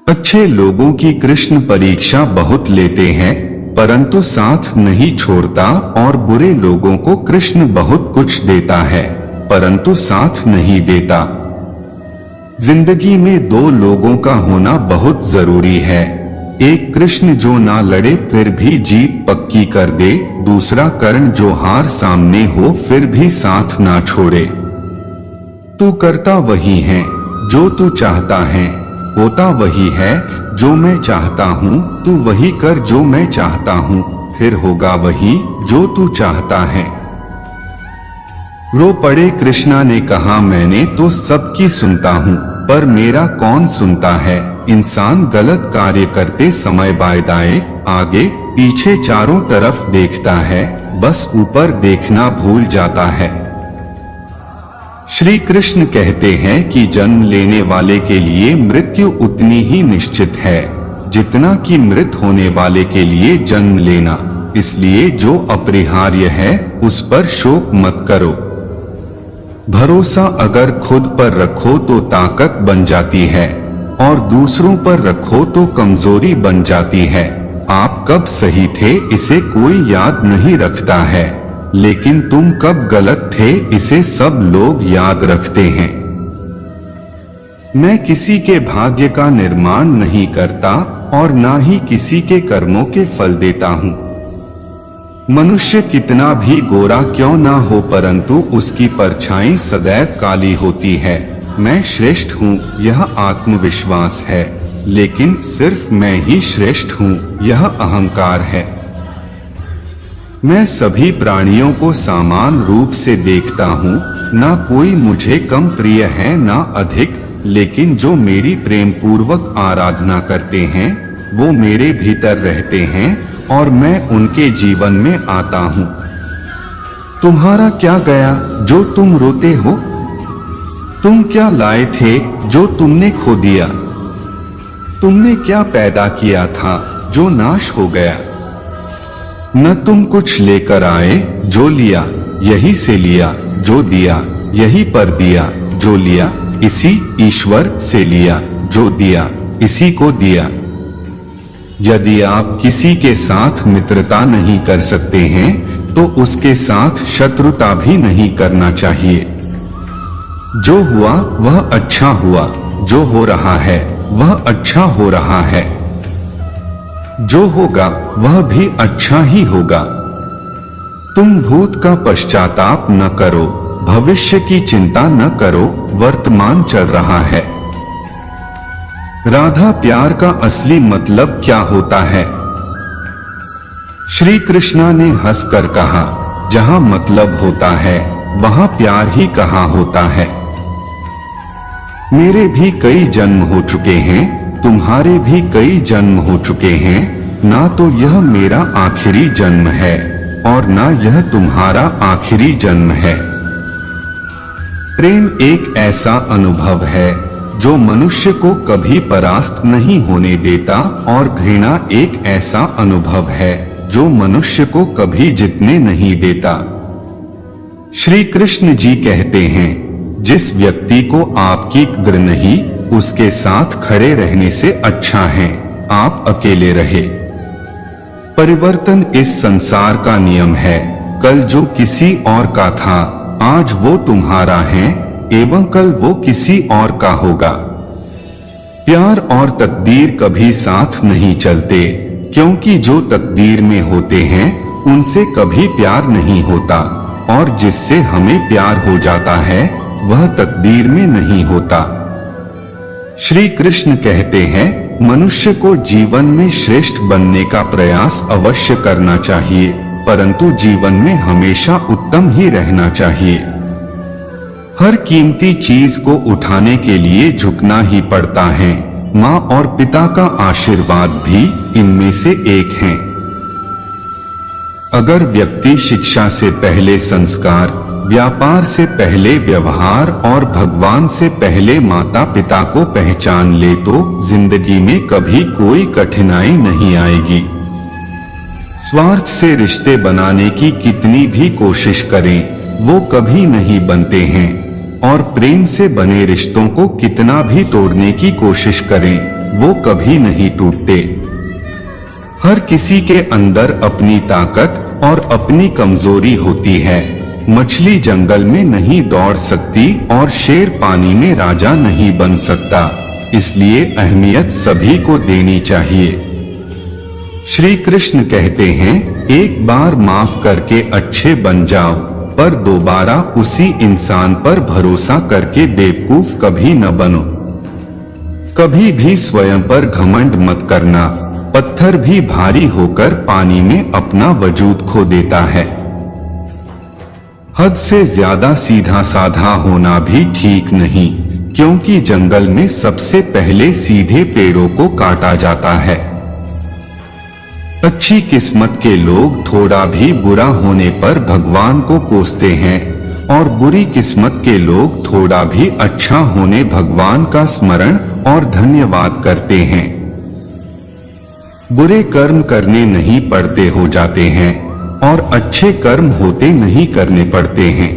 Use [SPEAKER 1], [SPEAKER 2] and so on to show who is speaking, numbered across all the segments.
[SPEAKER 1] अच्छे लोगों की कृष्ण परीक्षा बहुत लेते हैं, परंतु साथ नहीं छोड़ता, और बुरे लोगों को कृष्ण बहुत कुछ देता है, परंतु साथ नहीं देता। जिंदगी में दो लोगों का होना बहुत जरूरी है। एक कृष्ण जो ना लड़े फिर भी जीत पक्की कर दे, दूसरा कर्ण जो हार सामने हो फिर भी साथ ना छोड़े। तू करता वही है जो तू चाहता है, होता वही है जो मैं चाहता हूँ। तू वही कर जो मैं चाहता हूँ, फिर होगा वही जो तू चाहता है। रो पड़े कृष्णा ने कहा, मैंने तो सबकी सुनता हूँ, पर मेरा कौन सुनता है। इंसान गलत कार्य करते समय बाएं दाएं आगे पीछे चारों तरफ देखता है, बस ऊपर देखना भूल जाता है। श्री कृष्ण कहते हैं कि जन्म लेने वाले के लिए मृत्यु उतनी ही निश्चित है जितना कि मृत होने वाले के लिए जन्म लेना। इसलिए जो अपरिहार्य है उस पर शोक मत करो। भरोसा अगर खुद पर रखो तो ताकत बन जाती है, और दूसरों पर रखो तो कमजोरी बन जाती है। आप कब सही थे इसे कोई याद नहीं रखता है, लेकिन तुम कब गलत थे इसे सब लोग याद रखते हैं। मैं किसी के भाग्य का निर्माण नहीं करता और ना ही किसी के कर्मों के फल देता हूँ। मनुष्य कितना भी गोरा क्यों ना हो, परंतु उसकी परछाई सदैव काली होती है। मैं श्रेष्ठ हूँ यह आत्मविश्वास है, लेकिन सिर्फ मैं ही श्रेष्ठ हूँ यह अहंकार है। मैं सभी प्राणियों को समान रूप से देखता हूँ, ना कोई मुझे कम प्रिय है ना अधिक, लेकिन जो मेरी प्रेम पूर्वक आराधना करते हैं वो मेरे भीतर रहते हैं और मैं उनके जीवन में आता हूँ। तुम्हारा क्या गया जो तुम रोते हो? तुम क्या लाए थे जो तुमने खो दिया? तुमने क्या पैदा किया था जो नाश हो गया? न तुम कुछ लेकर आए, जो लिया यही से लिया, जो दिया यही पर दिया, जो लिया इसी ईश्वर से लिया, जो दिया इसी को दिया। यदि आप किसी के साथ मित्रता नहीं कर सकते हैं तो उसके साथ शत्रुता भी नहीं करना चाहिए। जो हुआ वह अच्छा हुआ, जो हो रहा है वह अच्छा हो रहा है, जो होगा वह भी अच्छा ही होगा। तुम भूत का पश्चाताप न करो, भविष्य की चिंता न करो, वर्तमान चल रहा है। राधा प्यार का असली मतलब क्या होता है? श्री कृष्णा ने हंसकर कहा, जहां मतलब होता है वहां प्यार ही कहाँ होता है। मेरे भी कई जन्म हो चुके हैं, तुम्हारे भी कई जन्म हो चुके हैं, ना तो यह मेरा आखिरी जन्म है और ना यह तुम्हारा आखिरी जन्म है। प्रेम एक ऐसा अनुभव है जो मनुष्य को कभी परास्त नहीं होने देता, और घृणा एक ऐसा अनुभव है जो मनुष्य को कभी जीतने नहीं देता। श्री कृष्ण जी कहते हैं, जिस व्यक्ति को आपकी कद्र नहीं, उसके साथ खड़े रहने से अच्छा है आप अकेले रहे। परिवर्तन इस संसार का नियम है। कल जो किसी और का था आज वो तुम्हारा है, एवं कल वो किसी और का होगा। प्यार और तकदीर कभी साथ नहीं चलते, क्योंकि जो तकदीर में होते हैं उनसे कभी प्यार नहीं होता, और जिससे हमें प्यार हो जाता है वह तकदीर में नहीं होता। श्री कृष्ण कहते हैं, मनुष्य को जीवन में श्रेष्ठ बनने का प्रयास अवश्य करना चाहिए, परंतु जीवन में हमेशा उत्तम ही रहना चाहिए। हर कीमती चीज को उठाने के लिए झुकना ही पड़ता है। माँ और पिता का आशीर्वाद भी इनमें से एक है। अगर व्यक्ति शिक्षा से पहले संस्कार, व्यापार से पहले व्यवहार और भगवान से पहले माता पिता को पहचान ले तो जिंदगी में कभी कोई कठिनाई नहीं आएगी। स्वार्थ से रिश्ते बनाने की कितनी भी कोशिश करें वो कभी नहीं बनते हैं, और प्रेम से बने रिश्तों को कितना भी तोड़ने की कोशिश करें वो कभी नहीं टूटते। हर किसी के अंदर अपनी ताकत और अपनी कमजोरी होती है। मछली जंगल में नहीं दौड़ सकती और शेर पानी में राजा नहीं बन सकता, इसलिए अहमियत सभी को देनी चाहिए। श्री कृष्ण कहते हैं, एक बार माफ करके अच्छे बन जाओ, पर दोबारा उसी इंसान पर भरोसा करके बेवकूफ कभी न बनो। कभी भी स्वयं पर घमंड मत करना। पत्थर भी भारी होकर पानी में अपना वजूद खो देता है। हद से ज्यादा सीधा साधा होना भी ठीक नहीं, क्योंकि जंगल में सबसे पहले सीधे पेड़ों को काटा जाता है। अच्छी किस्मत के लोग थोड़ा भी बुरा होने पर भगवान को कोसते हैं, और बुरी किस्मत के लोग थोड़ा भी अच्छा होने भगवान का स्मरण और धन्यवाद करते हैं। बुरे कर्म करने नहीं पड़ते हो जाते हैं, और अच्छे कर्म होते नहीं करने पड़ते हैं।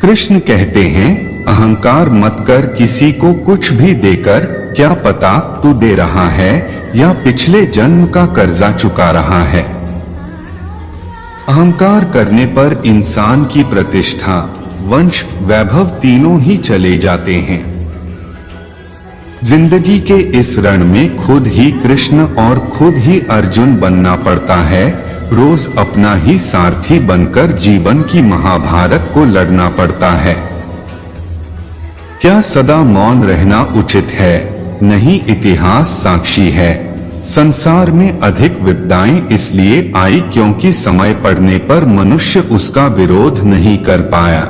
[SPEAKER 1] कृष्ण कहते हैं, अहंकार मत कर किसी को कुछ भी देकर, क्या पता तू दे रहा है या पिछले जन्म का कर्जा चुका रहा है। अहंकार करने पर इंसान की प्रतिष्ठा, वंश, वैभव तीनों ही चले जाते हैं। जिंदगी के इस रण में खुद ही कृष्ण और खुद ही अर्जुन बनना पड़ता है। रोज अपना ही सारथी बनकर जीवन की महाभारत को लड़ना पड़ता है। क्या सदा मौन रहना उचित है? नहीं, इतिहास साक्षी है। संसार में अधिक विपदाएं इसलिए आई क्योंकि समय पड़ने पर मनुष्य उसका विरोध नहीं कर पाया।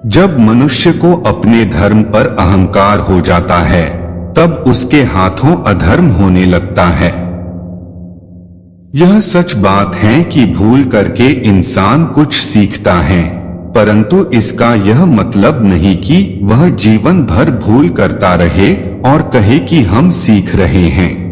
[SPEAKER 1] जब मनुष्य को अपने धर्म पर अहंकार हो जाता है, तब उसके हाथों अधर्म होने लगता है। यह सच बात है कि भूल करके इंसान कुछ सीखता है, परंतु इसका यह मतलब नहीं कि वह जीवन भर भूल करता रहे और कहे कि हम सीख रहे हैं।